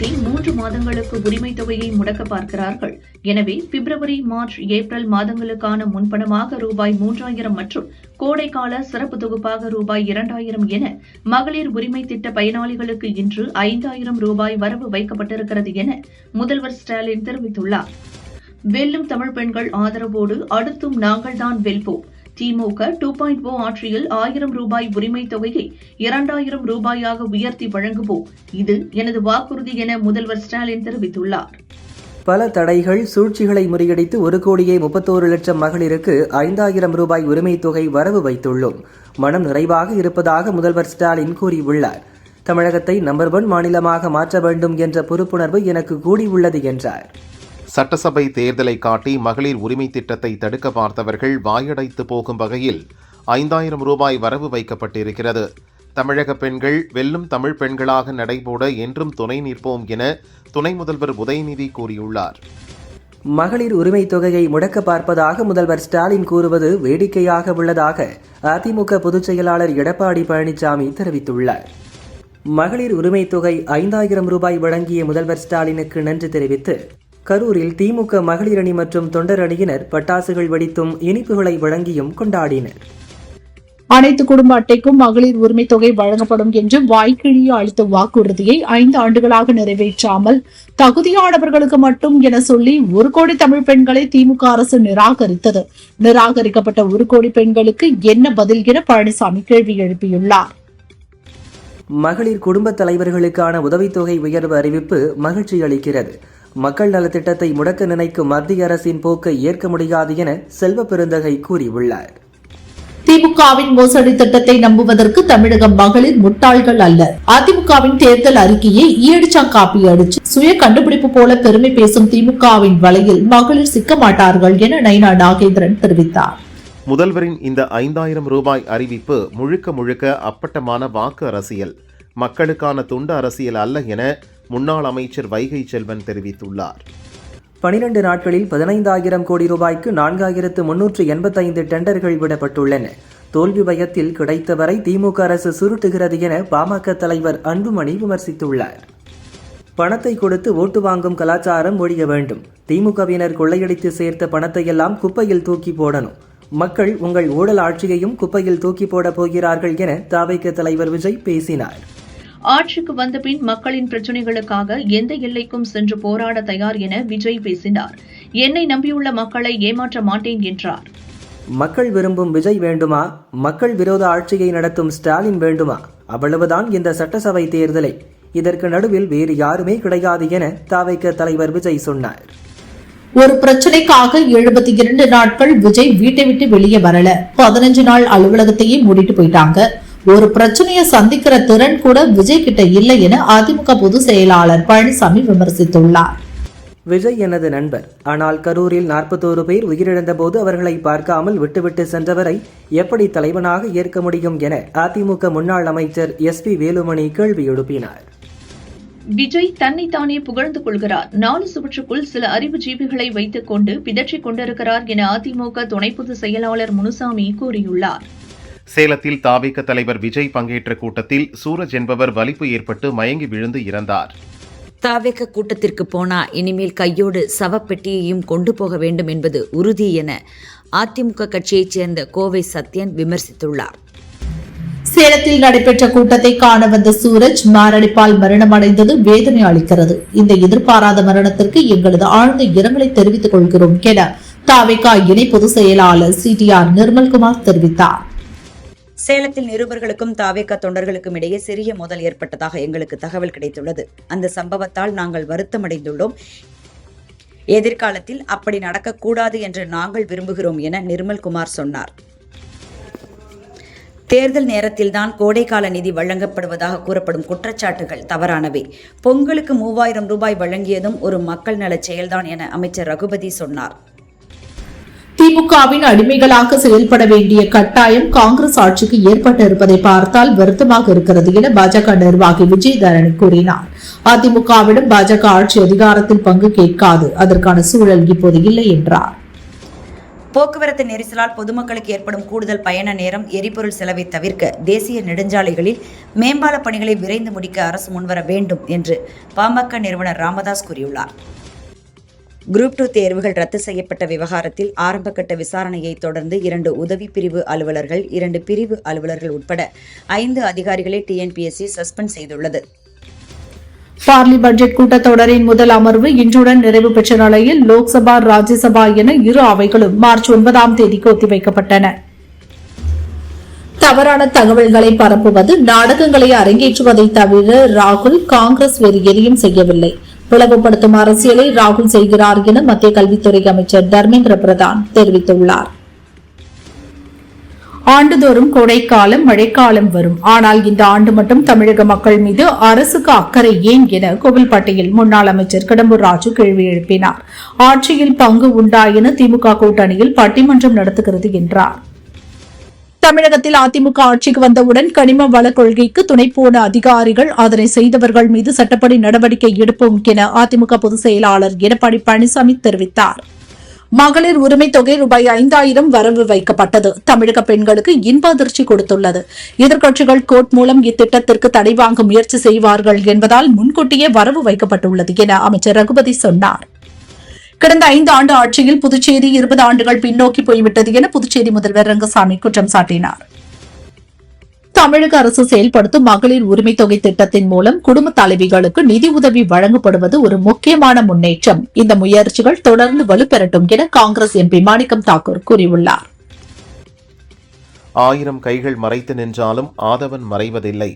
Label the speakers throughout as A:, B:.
A: காட்டி 3 மாதங்களுக்கு உரிமை தொகையை முடக்க பார்க்கிறார்கள். எனவே பிப்ரவரி, மார்ச், ஏப்ரல் மாதங்களுக்கான முன்பணமாக ரூபாய் 3000 மற்றும் கோடைக்கால சிறப்பு தொகுப்பாக ரூபாய் 2000 என மகளிர் உரிமை திட்ட பயனாளிகளுக்கு இன்று 5000 ரூபாய் வரவு வைக்கப்பட்டிருக்கிறது என முதல்வர் ஸ்டாலின் தெரிவித்துள்ளார். வெல்லும் தமிழ் பெண்கள் ஆதரவோடு அடுத்தும் நாங்கள்தான் வெல்வோம். திமுக 2.0 ஆட்சியில் 1000 ரூபாய் உரிமை தொகையை 2000 ரூபாயாக உயர்த்தி வழங்குவோம். இது எனது வாக்குறுதி என முதல்வர் ஸ்டாலின் தெரிவித்துள்ளார்.
B: பல தடைகள், சூழ்ச்சிகளை முறியடித்து 1,31,00,000 மகளிருக்கு 5000 ரூபாய் உரிமை தொகை வரவு வைத்துள்ளோம். மனம் நிறைவாக இருப்பதாக முதல்வர் ஸ்டாலின் கூறியுள்ளார். தமிழகத்தை நம்பர் 1 மாநிலமாக மாற்ற வேண்டும் என்ற பொறுப்புணர்வு எனக்கு கூடியுள்ளது என்றார்.
C: சட்டசபை தேர்தலை காட்டி மகளிர் உரிமை திட்டத்தை தடுக்க பார்த்தவர்கள் வாயடைத்து போகும் வகையில் 5000 ரூபாய் வரவு வைக்கப்பட்டிருக்கிறது. தமிழக பெண்கள் வெல்லும் தமிழ் பெண்களாக நடைபோட என்றும் துணை நிற்போம் என துணை முதல்வர் உதயநிதி கூறியுள்ளார்.
B: மகளிர் உரிமை தொகையை முடக்க பார்ப்பதாக முதல்வர் ஸ்டாலின் கூறுவது வேடிக்கையாக உள்ளதாக அதிமுக பொதுச் செயலாளர் எடப்பாடி பழனிசாமி தெரிவித்துள்ளார். மகளிர் உரிமை தொகை 5000 ரூபாய் வழங்கிய முதல்வர் ஸ்டாலினுக்கு நன்றி தெரிவித்து கரூரில் திமுக மகளிர் அணி மற்றும் தொண்டர் அணியினர் பட்டாசுகள் வெடித்தும் இனிப்புகளை வழங்கியும் கொண்டாடினர்.
D: அனைத்து குடும்ப அட்டைக்கும் மகளிர் உரிமை தொகை வழங்கப்படும் என்று வாய்க்கிழிய அளித்த வாக்குறுதியை 5 ஆண்டுகளாக நிறைவேற்றாமல் தகுதியானவர்களுக்கு மட்டும் என சொல்லி 1 கோடி தமிழ் பெண்களை திமுக அரசு நிராகரித்தது. நிராகரிக்கப்பட்ட 1 கோடி பெண்களுக்கு என்ன பதில் என பழனிசாமி கேள்வி எழுப்பியுள்ளார்.
B: மகளிர் குடும்ப தலைவர்களுக்கான உதவித்தொகை உயர்வு அறிவிப்பு மகிழ்ச்சி அளிக்கிறது. மக்கள் நலத்திட்டத்தை முடக்க நினைக்கும் மத்திய அரசின் போக்கை ஏற்க முடியாது என செல்வ பெருந்தகை கூறியுள்ளார்.
D: திமுகவின் மோசடி திட்டத்தை நம்புவதற்கு தமிழக மகளிர் முட்டாள்கள் அல்ல. அதிமுகவின் தேர்தல் அறிக்கையை ஈயடிச்சாங் காப்பி அடிச்சு சுய கண்டுபிடிப்பு போல பெருமை பேசும் திமுகவின் வலையில் மகளிர் சிக்க மாட்டார்கள் என நைனா நாகேந்திரன் தெரிவித்தார்.
C: முதல்வரின் இந்த 5000 ரூபாய் அறிவிப்பு முழுக்க முழுக்க அப்பட்டமான வாக்கு அரசியல், மக்களுக்கான துண்டு அரசியல் அல்ல என முன்னாள் அமைச்சர் வைகை செல்வன் தெரிவித்துள்ளார்.
B: 12 நாட்களில் 15000 கோடி ரூபாய்க்கு 4385 டெண்டர்கள் விடப்பட்டுள்ளன. தோல்வி பயத்தில் கிடைத்தவரை திமுக அரசு சுருட்டுகிறது என பாமக தலைவர் அன்புமணி விமர்சித்துள்ளார். பணத்தை கொடுத்து ஓட்டு வாங்கும் கலாச்சாரம் ஒழிய வேண்டும். திமுகவினர் கொள்ளையடித்து சேர்த்த பணத்தையெல்லாம் குப்பையில் தூக்கி போடணும். மக்கள் உங்கள் ஊழல் ஆட்சியையும் குப்பையில் தூக்கி போட போகிறார்கள் என தவிக தலைவர் விஜய் பேசினார்.
A: ஆட்சிக்கு வந்த பின் மக்களின் பிரச்சினைகளுக்காக எந்த எல்லைக்கும் சென்று போராட தயார் என விஜய் பேசினார். என்னை நம்பியுள்ள மக்களை ஏமாற்ற மாட்டேன் என்றார்.
B: மக்கள் விரும்பும் விஜய் வேண்டுமா? மக்கள் விரோத ஆட்சியை நடத்தும் ஸ்டாலின் வேண்டுமா? அவ்வளவுதான் இந்த சட்டசபை தேர்தலை. இதற்கு நடுவில் வேறு யாருமே கிடையாது என தவிக தலைவர் விஜய் சொன்னார்.
D: ஒரு பிரச்சனைக்காக 72 நாட்கள் விஜய் வீட்டை விட்டு வெளியே வரல. 15 நாள் அலுவலகத்தையே மூடிட்டு போயிட்டாங்க. ஒரு பிரச்சனையை சந்திக்கிற திறன் கூட விஜய் கிட்ட இல்லை என அதிமுக பொதுச் செயலாளர் பழனிசாமி விமர்சித்துள்ளார்.
B: விஜய் எனது நண்பர். ஆனால் கரூரில் 41 பேர் உயிரிழந்த போது அவர்களை பார்க்காமல் விட்டுவிட்டு சென்றவரை எப்படி தலைவனாக ஏற்க முடியும் என அதிமுக முன்னாள் அமைச்சர் SP வேலுமணி கேள்வி எழுப்பினார்.
A: விஜய் தன்னைத்தானே புகழ்ந்து கொள்கிறார். 4 சுவற்றுக்குள் சில அறிவுஜீவிகளை வைத்துக் கொண்டு பிதற்றிக் கொண்டிருக்கிறார் என அதிமுக துணை பொதுச் செயலாளர் முனுசாமி கூறியுள்ளார்.
C: சேலத்தில் தவிக தலைவர் விஜய் பங்கேற்ற கூட்டத்தில் சூரஜ் என்பவர் வலிப்பு ஏற்பட்டு மயங்கி விழுந்து இறந்தார்.
E: தவிக கூட்டத்திற்கு போனா இனிமேல் கையோடு சவப்பெட்டியையும் கொண்டு போக வேண்டும் என்பது உறுதி என அதிமுக கட்சியைச் சேர்ந்த கோவை சத்யன் விமர்சித்துள்ளார்.
D: சேலத்தில் நடைபெற்ற கூட்டத்தை காண வந்த சூரஜ் மாரடைப்பால் மரணமடைந்தது வேதனை அளிக்கிறது. இந்த எதிர்பாராத மரணத்திற்கு எங்களது ஆழ்ந்த இரங்கலை தெரிவித்துக் கொள்கிறோம் என தவிக இணை பொதுச் செயலாளர் CTR நிர்மல்குமார் தெரிவித்தார்.
E: சேலத்தில் நிருபர்களுக்கும் தவிக தொண்டர்களுக்கும் இடையே சிறிய மோதல் ஏற்பட்டதாக எங்களுக்கு தகவல் கிடைத்துள்ளது. அந்த சம்பவத்தால் நாங்கள் வருத்தமடைந்துள்ளோம். எதிர்காலத்தில் அப்படி நடக்கக்கூடாது என்று நாங்கள் விரும்புகிறோம் என நிர்மல்குமார் சொன்னார். தேர்தல் நேரத்தில்தான் கோடைக்கால நிதி வழங்கப்படுவதாக கூறப்படும் குற்றச்சாட்டுகள் தவறானவை. பொங்கலுக்கு 3000 ரூபாய் வழங்கியதும் ஒரு மக்கள் நல செயல்தான் என அமைச்சர் ரகுபதி சொன்னார்.
D: திமுகவின் அடிமைகளாக செயல்பட வேண்டிய கட்டாயம் காங்கிரஸ் ஆட்சிக்கு ஏற்பட்டு இருப்பதை பார்த்தால் வருத்தமாக இருக்கிறது என பாஜக நிர்வாகி விஜயதரணி கூறினார். அதிமுகவிடம் பாஜக ஆட்சி அதிகாரத்தில் பங்கு கேட்காது. அதற்கான சூழல் இப்போது இல்லை என்றார்.
E: போக்குவரத்து நெரிசலால் பொதுமக்களுக்கு ஏற்படும் கூடுதல் பயண நேரம், எரிபொருள் செலவை தவிர்க்க தேசிய நெடுஞ்சாலைகளில் மேம்பால பணிகளை விரைந்து முடிக்க அரசு முன்வர வேண்டும் என்று பாமக நிறுவனர் ராமதாஸ் கூறியுள்ளார். குரூப் 2 தேர்வுகள் ரத்து செய்யப்பட்ட விவகாரத்தில் ஆரம்பகட்ட விசாரணையை தொடர்ந்து 2 உதவி பிரிவு அலுவலர்கள், 2 பிரிவு அலுவலர்கள் உட்பட 5 அதிகாரிகளை TNPSC சஸ்பெண்ட் செய்துள்ளது.
D: பார்லி பட்ஜெட் கூட்டத்தொடரின் முதல் அமர்வு இன்றுடன் நிறைவு பெற்ற நிலையில் லோக்சபா, ராஜ்யசபா என இரு அவைகளும் மார்ச் 9ஆம் தேதிக்கு ஒத்திவைக்கப்பட்டன. தவறான தகவல்களை பரப்புவது, நாடகங்களை அரங்கேற்றுவதை தவிர ராகுல், காங்கிரஸ் வேறு எதையும் செய்யவில்லை. பிளவுபடுத்தும் அரசியலை ராகுல் செய்கிறார் என மத்திய கல்வித்துறை அமைச்சர் தர்மேந்திர பிரதான் தெரிவித்துள்ளார். ஆண்டுதோறும் கோடைக்காலம், மழைக்காலம் வரும். ஆனால் இந்த ஆண்டு மட்டும் தமிழக மக்கள் மீது அரசுக்கு அக்கறை ஏன் என கோவில்பட்டியில் முன்னாள் அமைச்சர் கடம்பூர் ராஜு கேள்வி எழுப்பினார். ஆட்சியில் பங்கு உண்டா என திமுக கூட்டணியில் பட்டிமன்றம் நடத்துகிறது என்றார். தமிழகத்தில் அதிமுக ஆட்சிக்கு வந்தவுடன் கனிம வள கொள்கைக்கு துணை போன அதிகாரிகள், அதனை செய்தவர்கள் மீது சட்டப்படி நடவடிக்கை எடுப்போம் என அதிமுக பொதுச் செயலாளர் எடப்பாடி பழனிசாமி தெரிவித்தார். மகளிர் உரிமை தொகை ரூபாய் 5000 வரவு வைக்கப்பட்டது. தமிழக பெண்களுக்கு இன்ப அதிர்ச்சி கொடுத்துள்ளது. எதிர்க்கட்சிகள் கோர்ட் மூலம் இத்திட்டத்திற்கு தடை வாங்க முயற்சி செய்வார்கள் என்பதால் முன்கூட்டியே வரவு வைக்கப்பட்டுள்ளது என அமைச்சர் ரகுபதி சொன்னார். கடந்த 5 ஆண்டு ஆட்சியில் புதுச்சேரி 20 ஆண்டுகள் பின்னோக்கி போய்விட்டது என புதுச்சேரி முதல்வர் ரங்கசாமி குற்றம் சாட்டினார். தமிழக அரசு செயல்படுத்தும் மகளிர் உரிமை தொகை திட்டத்தின் மூலம் குடும்ப தலைவிகளுக்கு நிதி உதவி வழங்கப்படுவது ஒரு முக்கியமான முன்னேற்றம். இந்த முயற்சிகள் தொடர்ந்து வலுப்பெறட்டும் என காங்கிரஸ் MP மாணிக்கம் தாக்கூர் கூறியுள்ளார்.
C: 1000 கைகள் மறைத்து நின்றாலும் ஆதவன் மறைவதில்லை.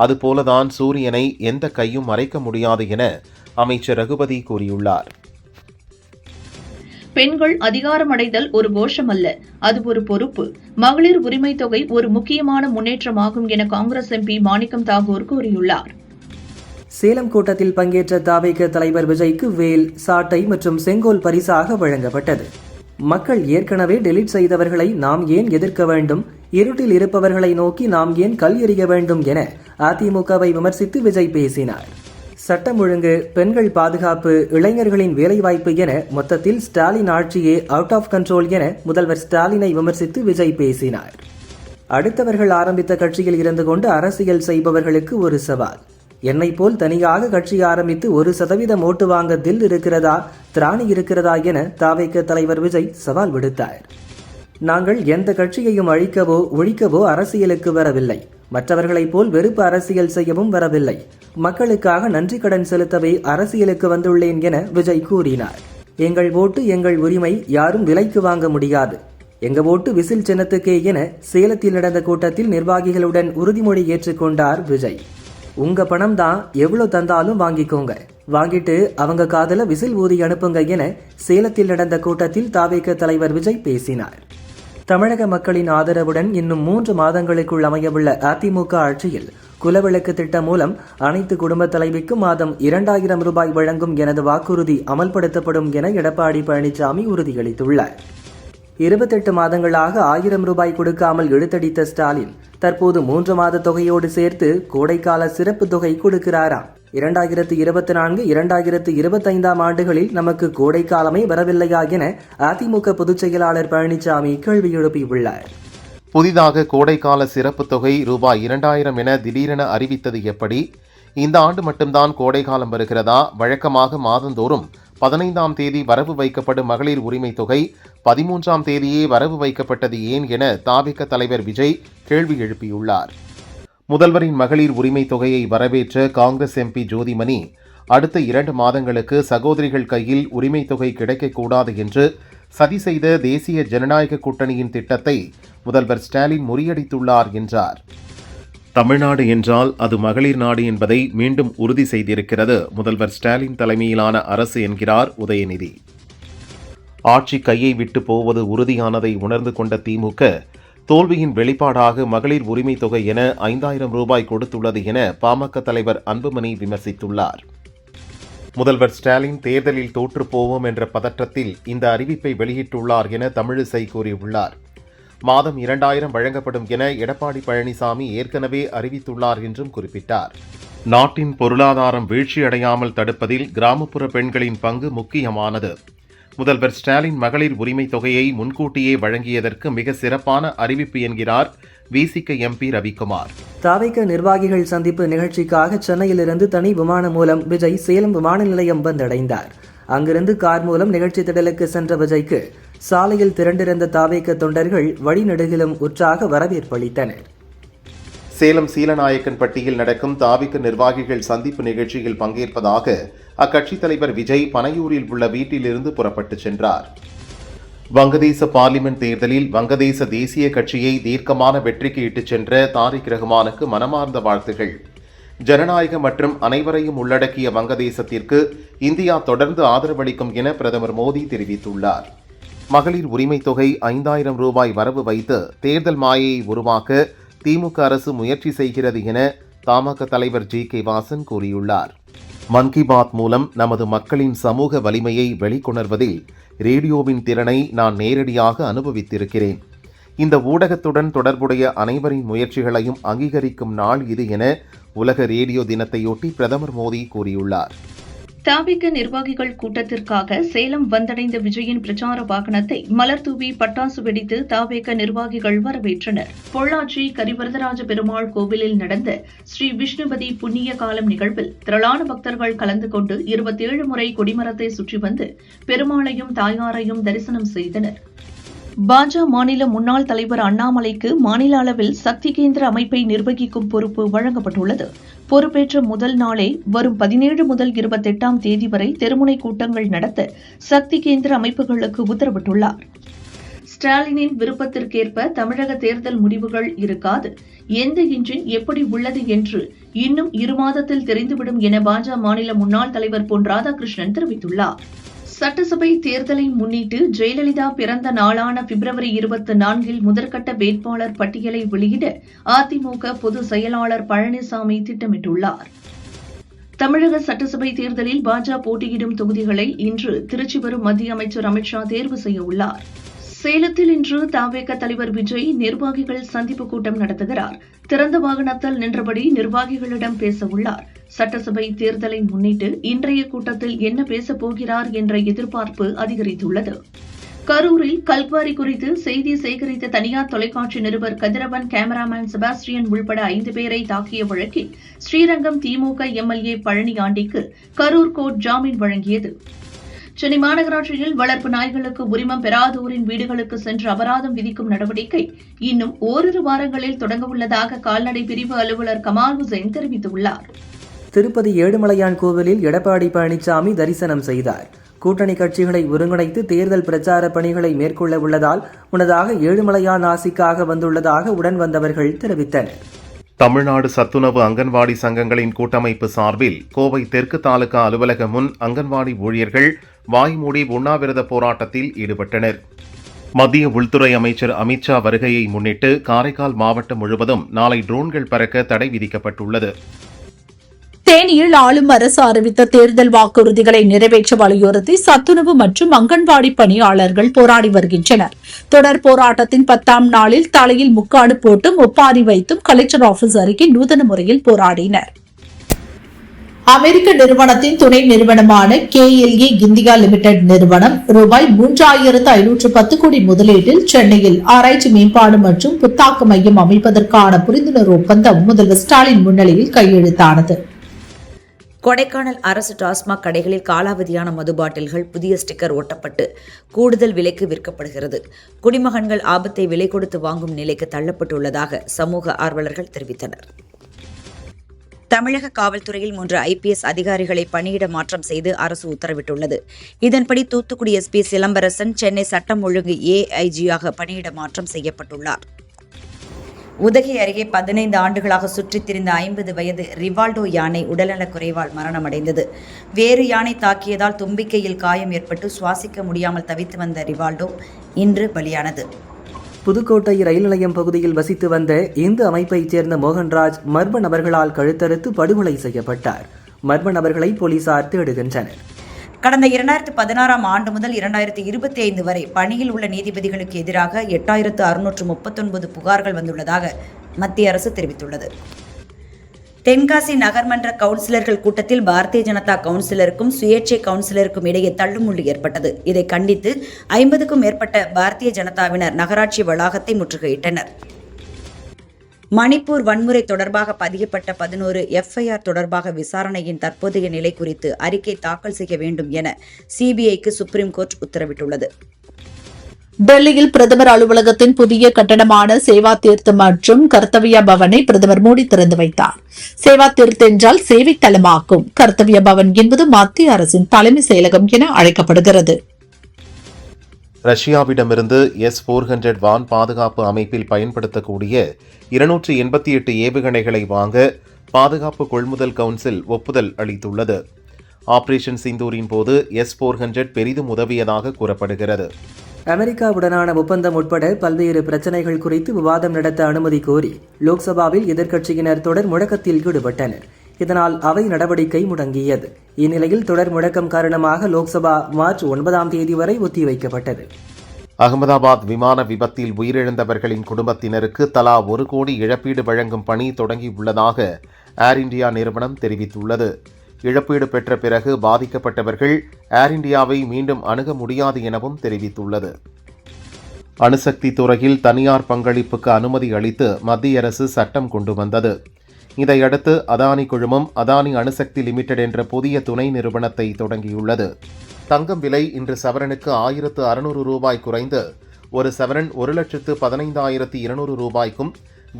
C: அதுபோலதான் சூரியனை எந்த கையும் மறைக்க முடியாது என அமைச்சர் ரகுபதி கூறியுள்ளார்.
A: பெண்கள் அதிகாரமடைதல் ஒரு கோஷம் அல்ல, அது ஒரு பொறுப்பு. மகளிர் உரிமை தொகை ஒரு முக்கியமான முன்னேற்றமாகும் என காங்கிரஸ் MP மாணிக்கம் தாகூர் கூறியுள்ளார்.
B: சேலம் கூட்டத்தில் பங்கேற்ற தவிக தலைவர் விஜய்க்கு வேல், சாட்டை மற்றும் செங்கோல் பரிசாக வழங்கப்பட்டது. மக்கள் ஏற்கனவே டெலீட் செய்தவர்களை நாம் ஏன் எதிர்க்க வேண்டும், இருட்டில் இருப்பவர்களை நோக்கி நாம் ஏன் கல் எறிய வேண்டும் என அதிமுகவை விமர்சித்து விஜய் பேசினார். சட்டம் ஒழுங்கு, பெண்கள் பாதுகாப்பு, இளைஞர்களின் வேலைவாய்ப்பு என மொத்தத்தில் ஸ்டாலின் ஆட்சியே அவுட் ஆஃப் கண்ட்ரோல் என முதல்வர் ஸ்டாலினை விமர்சித்து விஜய் பேசினார். அடுத்தவர்கள் ஆரம்பித்த கட்சியில் இருந்து கொண்டு அரசியல் செய்பவர்களுக்கு ஒரு சவால். என்னை போல் தனியாக கட்சி ஆரம்பித்து 1% ஓட்டு வாங்க தில் இருக்கிறதா, திராணி இருக்கிறதா என தவிக தலைவர் விஜய் சவால் விடுத்தார். நாங்கள் எந்த கட்சியையும் அழிக்கவோ ஒழிக்கவோ அரசியலுக்கு வரவில்லை. மற்றவர்களைப் போல் வெறுப்பு அரசியல் செய்யவும் வரவில்லை. மக்களுக்காக நன்றி கடன் செலுத்தவே அரசியலுக்கு வந்துள்ளேன் என விஜய் கூறினார். எங்கள் ஓட்டு எங்கள் உரிமை, யாரும் விலைக்கு வாங்க முடியாது. எங்க ஓட்டு விசில் சின்னத்துக்கே என சேலத்தில் நடந்த கூட்டத்தில் நிர்வாகிகளுடன் உறுதிமொழி ஏற்றுக்கொண்டார் விஜய். உங்க பணம் தான், எவ்வளவு தந்தாலும் வாங்கிக்கோங்க, வாங்கிட்டு அவங்க காதல விசில் ஊதி அனுப்புங்க என சேலத்தில் நடந்த கூட்டத்தில் தவிக தலைவர் விஜய் பேசினார். தமிழக மக்களின் ஆதரவுடன் இன்னும் 3 மாதங்களுக்குள் அமையவுள்ள அதிமுக ஆட்சியில் குலவிளக்கு திட்டம் மூலம் அனைத்து குடும்ப தலைவிக்கும் மாதம் 2000 ரூபாய் வழங்கும் எனது வாக்குறுதி அமல்படுத்தப்படும் என எடப்பாடி பழனிசாமி உறுதியளித்துள்ளார். 28 மாதங்களாக 1000 ரூபாய் கொடுக்காமல் இழுத்தடித்த ஸ்டாலின் தற்போது 3 மாத தொகையோடு சேர்த்து கோடைக்கால சிறப்பு தொகை கொடுக்கிறாராம். 2024, 2025 ஆண்டுகளில் நமக்கு கோடைக்காலமே வரவில்லையா என அதிமுக பொதுச் செயலாளர் பழனிசாமி கேள்வி எழுப்பியுள்ளார்.
C: புதிதாக கோடைக்கால சிறப்பு தொகை ரூபாய் 2000 என திடீரென அறிவித்தது எப்படி? இந்த ஆண்டு மட்டும்தான் கோடைக்காலம் வருகிறதா? வழக்கமாக மாதந்தோறும் 15ஆம் தேதி வரவு வைக்கப்படும் மகளிர் உரிமை தொகை 13ஆம் தேதியே வரவு வைக்கப்பட்டது ஏன் என தவிக தலைவர் விஜய் கேள்வி எழுப்பியுள்ளார். முதல்வரின் மகளிர் உரிமை தொகையை வரவேற்ற காங்கிரஸ் MP ஜோதிமணி அடுத்த 2 மாதங்களுக்கு சகோதரிகள் கையில் உரிமை தொகை கிடைக்கக்கூடாது என்று சதி செய்த தேசிய ஜனநாயக கூட்டணியின் திட்டத்தை முதல்வர் ஸ்டாலின் முறியடித்துள்ளார் என்றார். தமிழ்நாடு என்றால் அது மகளிர் நாடு என்பதை மீண்டும் உறுதி செய்திருக்கிறது முதல்வர் ஸ்டாலின் தலைமையிலான அரசு என்கிறார் உதயநிதி. ஆட்சி கையை விட்டு போவது உறுதியானதை உணர்ந்து கொண்ட திமுக தோல்வியின் வெளிப்பாடாக மகளிர் உரிமை தொகை என 5000 ரூபாய் கொடுத்துள்ளது என பாமக தலைவர் அன்புமணி விமர்சித்துள்ளார். முதல்வர் ஸ்டாலின் தேர்தலில் தோற்றுப்போவோம் என்ற பதற்றத்தில் இந்த அறிவிப்பை வெளியிட்டுள்ளார் என தமிழிசை கூறியுள்ளார். மாதம் 2000 வழங்கப்படும் என எடப்பாடி பழனிசாமி ஏற்கனவே அறிவித்துள்ளார் என்றும் குறிப்பிட்டார். நாட்டின் பொருளாதாரம் வீழ்ச்சியடையாமல் தடுப்பதில் கிராமப்புற பெண்களின் பங்கு முக்கியமானது. முதல்வர் ஸ்டாலின் மகளிர் உரிமை தொகையை முன்கூட்டியே வழங்கியதற்கு மிக சிறப்பான அறிவிப்பு என்கிறார் விசிக எம்பி ரவிக்குமார்.
B: தாவேக நிர்வாகிகள் சந்திப்பு நிகழ்ச்சிக்காக சென்னையிலிருந்து தனி விமானம் மூலம் விஜய் சேலம் விமான நிலையம் வந்தடைந்தார். அங்கிருந்து கார் மூலம் நிகழ்ச்சி திடலுக்கு சென்ற விஜய்க்கு சாலையில் திரண்டிருந்த தாவேக தொண்டர்கள் வழிநெடுகிலும் உற்சாக வரவேற்பளித்தனர்.
C: சேலம் சீலநாயக்கன்பட்டியில் நடக்கும் தாவேக நிர்வாகிகள் சந்திப்பு நிகழ்ச்சியில் பங்கேற்பதாக அக்கட்சித் தலைவர் விஜய் பனையூரில் உள்ள வீட்டிலிருந்து புறப்பட்டு சென்றார். வங்கதேச பார்லிமெண்ட் தேர்தலில் வங்கதேச தேசிய கட்சியை தீர்க்கமான வெற்றிக்கு இட்டுச் சென்ற தாரிக் ரஹ்மானுக்கு மனமார்ந்த வாழ்த்துகள். ஜனநாயக மற்றும் அனைவரையும் உள்ளடக்கிய வங்கதேசத்திற்கு இந்தியா தொடர்ந்து ஆதரவளிக்கும் என பிரதமர் மோடி தெரிவித்துள்ளார். மகளிர் உரிமைத் தொகை 5000 ரூபாய் வரவு வைத்து தேர்தல் மாயையை உருவாக்க திமுக அரசு முயற்சி செய்கிறது என தமாக தலைவர் ஜி.கே. வாசன் கூறியுள்ளார். மன் கி பாத் மூலம் நமது மக்களின் சமூக வலிமையை வெளிக்கொணர்வதில் ரேடியோவின் திறனை நான் நேரடியாக அனுபவித்திருக்கிறேன். இந்த ஊடகத்துடன் தொடர்புடைய அனைவரின் முயற்சிகளையும் அங்கீகரிக்கும் நாள் இது என உலக ரேடியோ தினத்தையொட்டி பிரதமர் மோடி கூறியுள்ளார்.
A: தாவேக நிர்வாகிகள் கூட்டத்திற்காக சேலம் வந்தடைந்த விஜயின் பிரச்சார வாகனத்தை மலர் தூவி பட்டாசு வெடித்து தாவேக நிர்வாகிகள் வரவேற்றனர். பொள்ளாச்சி கரிவரதராஜ பெருமாள் கோவிலில் நடந்த ஸ்ரீ விஷ்ணுபதி புண்ணிய காலம் நிகழ்வில் திரளான பக்தர்கள் கலந்து கொண்டு 27 முறை கொடிமரத்தை சுற்றி வந்து பெருமாளையும் தாயாரையும் தரிசனம் செய்தனர். பாஜக மாநில முன்னாள் தலைவர் அண்ணாமலைக்கு மாநில அளவில் சக்தி கேந்திர அமைப்பை நிர்வகிக்கும் பொறுப்பு வழங்கப்பட்டுள்ளது. பொறுப்பேற்ற முதல் நாளே வரும் 17 முதல் 28ஆம் தேதி வரை தெருமுனை கூட்டங்கள் நடத்த சக்தி கேந்திர அமைப்புகளுக்கு உத்தரவிட்டுள்ளார். ஸ்டாலினின் விருப்பத்திற்கேற்ப தமிழக தேர்தல் முடிவுகள் இருக்காது. எந்த இன்ஜின் எப்படி உள்ளது என்று இன்னும் 2 மாதத்தில் தெரிந்துவிடும் என பாஜக மாநில முன்னாள் தலைவர் பொன் ராதாகிருஷ்ணன் தெரிவித்துள்ளார். சட்டசபை தேர்தலை முன்னிட்டு ஜெயலலிதா பிறந்த நாளான பிப்ரவரி 24இல் முதற்கட்ட வேட்பாளர் பட்டியலை வெளியிட அதிமுக பொதுச் செயலாளர் பழனிசாமி திட்டமிட்டுள்ளார். தமிழக சட்டசபை தேர்தலில் பாஜக போட்டியிடும் தொகுதிகளை இன்று திருச்சி வரும் மத்திய அமைச்சர் அமித்ஷா தேர்வு செய்ய உள்ளார். சேலத்தில் இன்று தாவேக தலைவர் விஜய் நிர்வாகிகள் சந்திப்பு கூட்டம் நடத்துகிறார். திறந்த வாகனத்தில் நின்றபடி நிர்வாகிகளிடம் பேச உள்ளார். சட்டசபை தேர்தலை முன்னிட்டு இன்றைய கூட்டத்தில் என்ன பேசப் போகிறார் என்ற எதிர்பார்ப்பு அதிகரித்துள்ளது. கரூரில் கல்குவாரி குறித்து செய்தி சேகரித்த தனியார் தொலைக்காட்சி நிருபர் கதிரவன், கேமராமேன் செபாஸ்டியன் உள்பட 5 பேரை தாக்கிய வழக்கில் ஸ்ரீரங்கம் திமுக எம்எல்ஏ பழனியாண்டிக்கு கரூர் கோர்ட் ஜாமீன் வழங்கியது. சென்னை மாநகராட்சியில் வளர்ப்பு நாய்களுக்கு உரிமம் பெறாதோரின் வீடுகளுக்கு சென்று அபராதம் விதிக்கும் நடவடிக்கை இன்னும் ஓரிரு வாரங்களில் தொடங்கவுள்ளதாக கால்நடை பிரிவு அலுவலர் கமால் ஹுசைன் தெரிவித்துள்ளார்.
B: திருப்பதி ஏழுமலையான் கோவிலில் எடப்பாடி பழனிசாமி தரிசனம் செய்தார். கூட்டணி கட்சிகளை ஒருங்கிணைத்து தேர்தல் பிரச்சார பணிகளை மேற்கொள்ள உள்ளதால் முன்னதாக ஏழுமலையான் ஆசிக்காக வந்துள்ளதாக உடன் வந்தவர்கள் தெரிவித்தனர்.
C: தமிழ்நாடு சத்துணவு அங்கன்வாடி சங்கங்களின் கூட்டமைப்பு சார்பில் கோவை தெற்கு தாலுகா அலுவலகம் முன் அங்கன்வாடி ஊழியர்கள் வாய்மூடி உண்ணாவிரத போராட்டத்தில் ஈடுபட்டனர். மத்திய உள்துறை அமைச்சர் அமித்ஷா வருகையை முன்னிட்டு காரைக்கால் மாவட்டம் முழுவதும் நாளை ட்ரோன்கள் பறக்க தடை விதிக்கப்பட்டுள்ளது.
D: தேனியில் ஆளும் அரசு அறிவித்த தேர்தல் வாக்குறுதிகளை நிறைவேற்ற வலியுறுத்தி சத்துணவு மற்றும் அங்கன்வாடி பணியாளர்கள் போராடி வருகின்றனர். தொடர் போராட்டத்தின் 10ஆம் நாளில் தலையில் முக்காடு போட்டும் ஒப்பாரி வைத்தும் கலெக்டர் ஆபீஸ் அருகே நூதன முறையில் போராடினர். அமெரிக்க நிறுவனத்தின் துணை நிறுவனமான KLA இந்தியா லிமிடெட் நிறுவனம் ரூபாய் 3510 கோடி முதலீட்டில் சென்னையில் ஆராய்ச்சி மேம்பாடு மற்றும் புத்தாக்க மையம் அமைப்பதற்கான புரிந்துணர்வு ஒப்பந்தம் முதல்வர் ஸ்டாலின் முன்னிலையில் கையெழுத்தானது.
E: கொடைக்கானல் அரசு டாஸ்மாக் கடைகளில் காலாவதியான மது பாட்டில்கள் புதிய ஸ்டிக்கர் ஒட்டப்பட்டு கூடுதல் விலைக்கு விற்கப்படுகிறது. குடிமகன்கள் ஆபத்தை விலை கொடுத்து வாங்கும் நிலைக்கு தள்ளப்பட்டுள்ளதாக சமூக ஆர்வலர்கள் தெரிவித்தனர். தமிழக காவல்துறையில் 3 IPS அதிகாரிகளை பணியிட மாற்றம் செய்து அரசு உத்தரவிட்டுள்ளது. இதன்படி தூத்துக்குடி SP சிலம்பரசன் சென்னை சட்டம் ஒழுங்கு AIG-ஆக பணியிட மாற்றம் செய்யப்பட்டுள்ளார். உதகை அருகே 15 ஆண்டுகளாக சுற்றித் திரிந்த 50 வயது ரிவால்டோ யானை உடல்நலக் குறைவால் மரணமடைந்தது. வேறு யானை தாக்கியதால் தும்பிக்கையில் காயம் ஏற்பட்டு சுவாசிக்க முடியாமல் தவித்து வந்த ரிவால்டோ இன்று பலியானது.
B: புதுக்கோட்டை ரயில் நிலையம் பகுதியில் வசித்து வந்த இந்து அமைப்பைச் சேர்ந்த மோகன்ராஜ் மர்ம நபர்களால் கழுத்தறுத்து படுகொலை செய்யப்பட்டார். மர்ம நபர்களை போலீசார் தேடுகின்றனர்.
E: கடந்த 2016ஆம் ஆண்டு முதல் 2025 வரை பணியில் உள்ள நீதிபதிகளுக்கு எதிராக 8639 புகார்கள் வந்துள்ளதாக மத்திய அரசு தெரிவித்துள்ளது. தென்காசி நகர்மன்ற கவுன்சிலர்கள் கூட்டத்தில் பாரதிய ஜனதா கவுன்சிலருக்கும் சுயேட்சை கவுன்சிலருக்கும் இடையே தள்ளுமுள்ளு ஏற்பட்டது. இதை கண்டித்து 50க்கும் மேற்பட்ட பாரதிய ஜனதாவினர் நகராட்சி வளாகத்தை முற்றுகையிட்டனர். மணிப்பூர் வன்முறை தொடர்பாக பதியப்பட்ட 11 எஃப்ஐஆர் தொடர்பாக விசாரணையின் தற்போதைய நிலை குறித்து அறிக்கை தாக்கல் செய்ய வேண்டும் என சிபிஐக்கு சுப்ரீம் கோர்ட் உத்தரவிட்டுள்ளது.
D: டெல்லியில் பிரதமர் அலுவலகத்தின் புதிய கட்டடமான சேவா தீர்த் மற்றும் கர்த்தவ்யா பவனை பிரதமர் மோடி திறந்து வைத்தார். சேவா தீர்த் என்றால் சேவை தலமாகும். கர்த்தவ்யா பவன் என்பது மத்திய அரசின் தலைமை செயலகம் என அழைக்கப்படுகிறது.
C: ரஷ்யாவிடமிருந்து S-400 வான் பாதுகாப்பு அமைப்பில் பயன்படுத்தக்கூடிய 288 ஏவுகணைகளை வாங்க பாதுகாப்பு கொள்முதல் கவுன்சில் ஒப்புதல் அளித்துள்ளது. ஆபரேஷன் சிந்தூரின் போது S-400 பெரிதும் உதவியதாக கூறப்படுகிறது.
B: அமெரிக்காவுடனான ஒப்பந்தம் உட்பட பல்வேறு பிரச்சினைகள் குறித்து விவாதம் நடத்த அனுமதி கோரி லோக்சபாவில் எதிர்க்கட்சியினர் தொடர் முழக்கத்தில் ஈடுபட்டனர். இதனால் அவை நடவடிக்கை முடங்கியது. இந்நிலையில் தொடர் முழக்கம் காரணமாக லோக்சபா மார்ச் 9ஆம் தேதி வரை ஒத்திவைக்கப்பட்டது.
C: அகமதாபாத் விமான விபத்தில் உயிரிழந்தவர்களின் குடும்பத்தினருக்கு தலா 1 கோடி இழப்பீடு வழங்கும் பணி தொடங்கியுள்ளதாக ஏர் இந்தியா நிறுவனம் தெரிவித்துள்ளது. இழப்பீடு பெற்ற பிறகு பாதிக்கப்பட்டவர்கள் ஏர் இந்தியாவை மீண்டும் அணுக முடியாது எனவும் தெரிவித்துள்ளது. அணுசக்தி துறையில் தனியார் பங்களிப்புக்கு அனுமதி அளித்து மத்திய அரசு சட்டம் கொண்டு வந்தது. இதையடுத்து அதானி குழுமம் அதானி அணுசக்தி லிமிடெட் என்ற புதிய துணை நிறுவனத்தை தொடங்கியுள்ளது. தங்கம் விலை இன்று சவரனுக்கு 1600 ரூபாய் குறைந்து ஒரு சவரன் 1,15,200 ரூபாய்க்கும்,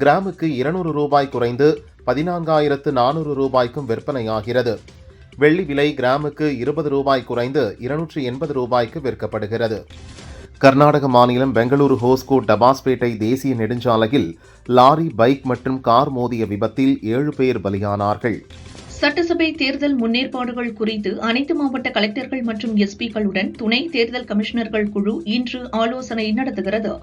C: கிராமுக்கு 200 ரூபாய் குறைந்து 14,400 ரூபாய்க்கும் விற்பனையாகிறது. வெள்ளி விலை கிராமுக்கு 20 ரூபாய் குறைந்து 280 ரூபாய்க்கு விற்கப்படுகிறது. கர்நாடக மாநிலம் பெங்களூரு ஹோஸ்கோட் டபாஸ்பேட்டை தேசிய நெடுஞ்சாலையில் லாரி, பைக் மற்றும் கார் மோதிய விபத்தில் 7 பேர் பலியானார்கள்.
A: சட்டசபை தேர்தல் முன்னேற்பாடுகள் குறித்து அனைத்து மாவட்ட கலெக்டர்கள் மற்றும் எஸ்பிக்களுடன் துணை தேர்தல் கமிஷனர்கள் குழு இன்று ஆலோசனை நடத்துகிறது.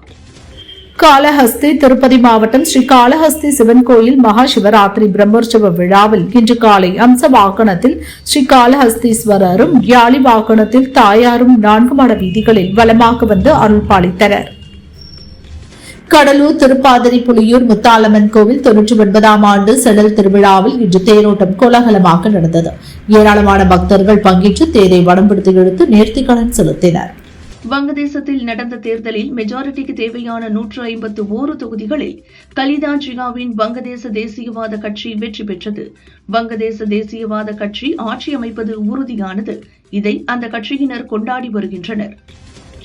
D: காளஹஸ்தி திருப்பதி மாவட்டம் ஸ்ரீ காளஹஸ்தி சிவன் கோயில் மகா சிவராத்திரி பிரம்மோற்சவ விழாவில் இன்று காலை அம்ச வாகனத்தில் ஸ்ரீ காளஹஸ்தீஸ்வரரும், யாளி வாகனத்தில் தாயாரும் 4 மாட வீதிகளில் வலமாக வந்து அருள் பாலித்தனர். கடலூர் திருப்பாதிரி புலியூர் முத்தாலம்மன் கோவில் 99ஆம் ஆண்டு செடல் திருவிழாவில் இன்று தேரோட்டம் கோலாகலமாக நடந்தது. ஏராளமான பக்தர்கள் பங்கேற்று தேரை வடம்பிடித்து இழுத்து நேர்த்திக்கடன் செலுத்தினர்.
A: வங்கதேசத்தில் நடந்த தேர்தலில் மெஜாரிட்டிக்கு தேவையான 151 தொகுதிகளில் கலிதா ஜியாவின் வங்கதேச தேசியவாத கட்சி வெற்றி பெற்றது. வங்கதேச தேசியவாத கட்சி ஆட்சி அமைப்பது உறுதியானது. இதை அந்த கட்சியினர் கொண்டாடி வருகின்றனர்.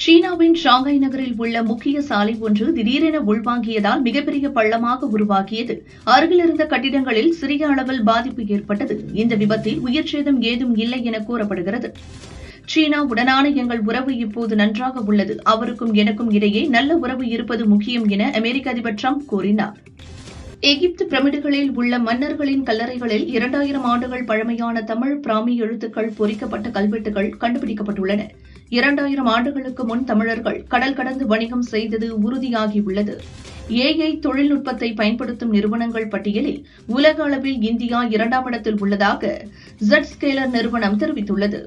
A: சீனாவின் ஷாங்காய் நகரில் உள்ள முக்கிய சாலை ஒன்று திடீரென உள்வாங்கியதால் மிகப்பெரிய பள்ளமாக உருவாகியது. அருகில் இருந்த கட்டிடங்களில் சிறிய அளவில் பாதிப்பு ஏற்பட்டது. இந்த விபத்தில் உயிர்ச்சேதம் ஏதும் இல்லை என கூறப்படுகிறது. சீனாவுடனான எங்கள் உறவு இப்போது நன்றாக உள்ளது. அவருக்கும் எனக்கும் இடையே நல்ல உறவு இருப்பது முக்கியம் என அமெரிக்க அதிபர் டிரம்ப் கூறினார். எகிப்து பிரமிடுகளில் உள்ள மன்னர்களின் கல்லறைகளில் 2000 ஆண்டுகள் பழமையான தமிழ் பிராமி எழுத்துக்கள் பொறிக்கப்பட்ட கல்வெட்டுகள் கண்டுபிடிக்கப்பட்டுள்ளன. 2000 ஆண்டுகளுக்கு முன் தமிழர்கள் கடல் கடந்து வணிகம் செய்தது உறுதியாகியுள்ளது. AI தொழில்நுட்பத்தை பயன்படுத்தும் நிறுவனங்கள் பட்டியலில் உலக அளவில் இந்தியா 2ஆம் இடத்தில் உள்ளதாக ஜெட்ஸ்கேலர் நிறுவனம் தெரிவித்துள்ளது.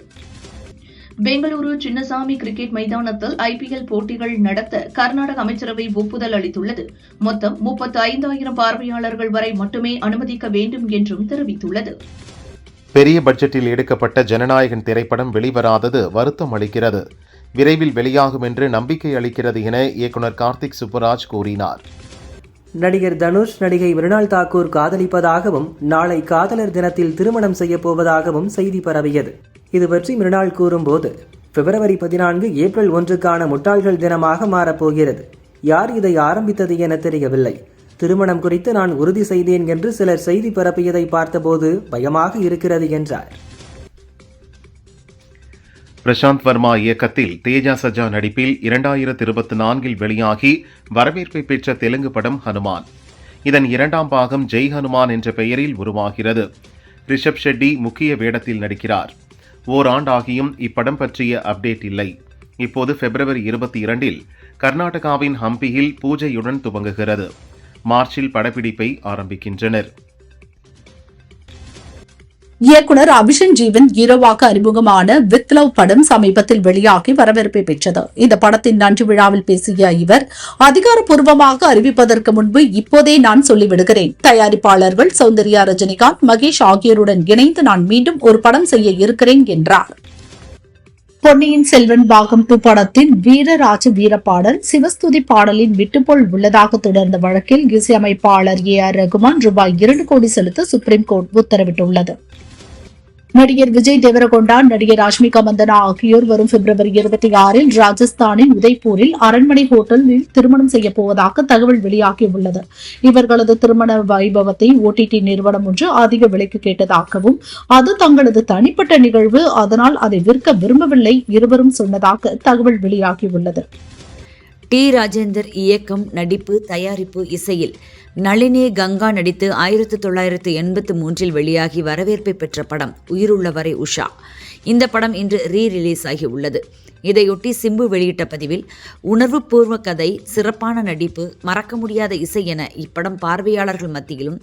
A: பெங்களூரு சின்னசாமி கிரிக்கெட் மைதானத்தில் IPL போட்டிகள் நடத்த கர்நாடக அமைச்சரவை ஒப்புதல் அளித்துள்ளது. மொத்தம் 35,000 பார்வையாளர்கள் வரை மட்டுமே அனுமதிக்க வேண்டும் என்றும் தெரிவித்துள்ளது.
C: பெரிய பட்ஜெட்டில் எடுக்கப்பட்ட ஜனநாயகன் திரைப்படம் வெளிவராதது வருத்தம் அளிக்கிறது. விரைவில் வெளியாகும் என்று நம்பிக்கை அளிக்கிறது என இயக்குநர் கார்த்திக் சுப்புராஜ் கூறினார்.
B: நடிகர் தனுஷ் நடிகை மிருணால் தாக்கூர் காதலிப்பதாகவும் நாளை காதலர் தினத்தில் திருமணம் செய்யப்போவதாகவும் செய்தி பரவியது. இது பற்றி மிருணால் கூறும்போது, பிப்ரவரி 14 ஏப்ரல் 1க்கான முட்டாள்கள் தினமாக மாறப்போகிறது. யார் இதை ஆரம்பித்தது என தெரியவில்லை. திருமணம் குறித்து நான் உறுதி செய்தேன் என்று சிலர் செய்தி பரப்பியதை பார்த்தபோது பயமாக இருக்கிறது என்றார்.
C: பிரசாந்த் வர்மா இயக்கத்தில் தேஜா சஜா நடிப்பில் 2024 வெளியாகி வரவேற்பை பெற்ற தெலுங்கு படம் ஹனுமான். இதன் 2ஆம் பாகம் ஜெய் ஹனுமான் என்ற பெயரில் உருவாகிறது. ரிஷப் ஷெட்டி முக்கிய வேடத்தில் நடிக்கிறார். ஓராண்டாகியும் இப்படம் பற்றிய அப்டேட் இல்லை. இப்போது பிப்ரவரி 22 கர்நாடகாவின் ஹம்பியில் பூஜையுடன் துவங்குகிறது. மார்ச்சில் படப்பிடிப்பை ஆரம்பிக்கின்றனர்.
D: இயக்குனர் அபிஷன் ஜீவன் ஹீரோவாக அறிமுகமான வித் லவ் படம் சமீபத்தில் வெளியாகி வரவேற்பை பெற்றது. இந்த படத்தின் நன்றி விழாவில் பேசிய இவர், அதிகாரப்பூர்வமாக அறிவிப்பதற்கு முன்பு இப்போதே நான் சொல்லிவிடுகிறேன், தயாரிப்பாளர்கள் சௌந்தர்யா, ரஜினிகாந்த், மகேஷ் ஆகியோருடன் இணைந்து நான் மீண்டும் ஒரு படம் செய்ய இருக்கிறேன் என்றார். பொன்னியின் செல்வன் பாகம் 2 படத்தின் வீரராஜ வீரப்பாடல் சிவஸ்துதி பாடலின் விட்டுப்போல் உள்ளதாக தொடர்ந்த வழக்கில் இசையமைப்பாளர் AR ரகுமான் ரூபாய் 2 கோடி செலுத்த சுப்ரீம் கோர்ட் உத்தரவிட்டுள்ளது. நடிகர் விஜய் தேவரகொண்டா, நடிகர் ராஷ்மிகா மந்தனா ஆகியோர் வரும் பிப்ரவரி 26 ராஜஸ்தானின் உதய்பூரில் அரண்மனை ஹோட்டலில் திருமணம் செய்யப் போவதாக தகவல் வெளியாகியுள்ளது. இவர்களது திருமண வைபவத்தை OTT நிறுவனம் ஒன்று அதிக விலைக்கு கேட்டதாகவும், அது தங்களது தனிப்பட்ட நிகழ்வு, அதனால் அதை விற்க விரும்பவில்லை இருவரும் சொன்னதாக தகவல் வெளியாகியுள்ளது.
E: டி. ராஜேந்தர் இயக்கம், நடிப்பு, தயாரிப்பு, இசையில் நளினி கங்கா நடித்து 1983 வெளியாகி வரவேற்பை பெற்ற படம் உயிருள்ளவரை உஷா. இந்த படம் இன்று ரீ-ரிலீஸ் ஆகி உள்ளது. இதையொட்டி சிம்பு வெளியிட்ட பதிவில், உணர்வுபூர்வ கதை, சிறப்பான நடிப்பு, மறக்க முடியாத இசை என இப்படம் பார்வையாளர்கள் மத்தியிலும்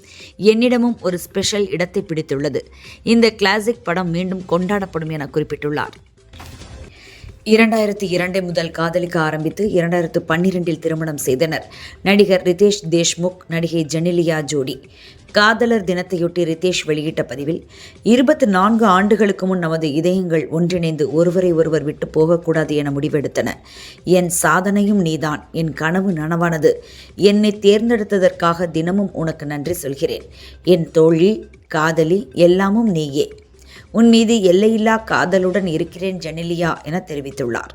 E: என்னிடமும் ஒரு ஸ்பெஷல் இடத்தை பிடித்துள்ளது. இந்த கிளாசிக் படம் மீண்டும் கொண்டாடப்படும் என குறிப்பிட்டுள்ளார். 2002 முதல் காதலிக்க ஆரம்பித்து 2012 திருமணம் செய்தனர் நடிகர் ரிதேஷ் தேஷ்முக், நடிகை ஜெனிலியா ஜோடி. காதலர் தினத்தையொட்டி ரிதேஷ் வெளியிட்ட பதிவில், 24 ஆண்டுகளுக்கு முன் நமது இதயங்கள் ஒன்றிணைந்து ஒருவரை ஒருவர் விட்டு போகக்கூடாது என முடிவெடுத்தன. என் சாதனையும் நீதான், என் கனவு நனவானது, என்னை தேர்ந்தெடுத்ததற்காக தினமும் உனக்கு நன்றி சொல்கிறேன். என் தோழி, காதலி, எல்லாமும் நீயே. உன் மீது எல்லையில்லா காதலுடன் இருக்கிறேன் ஜெனிலியா என தெரிவித்துள்ளார்.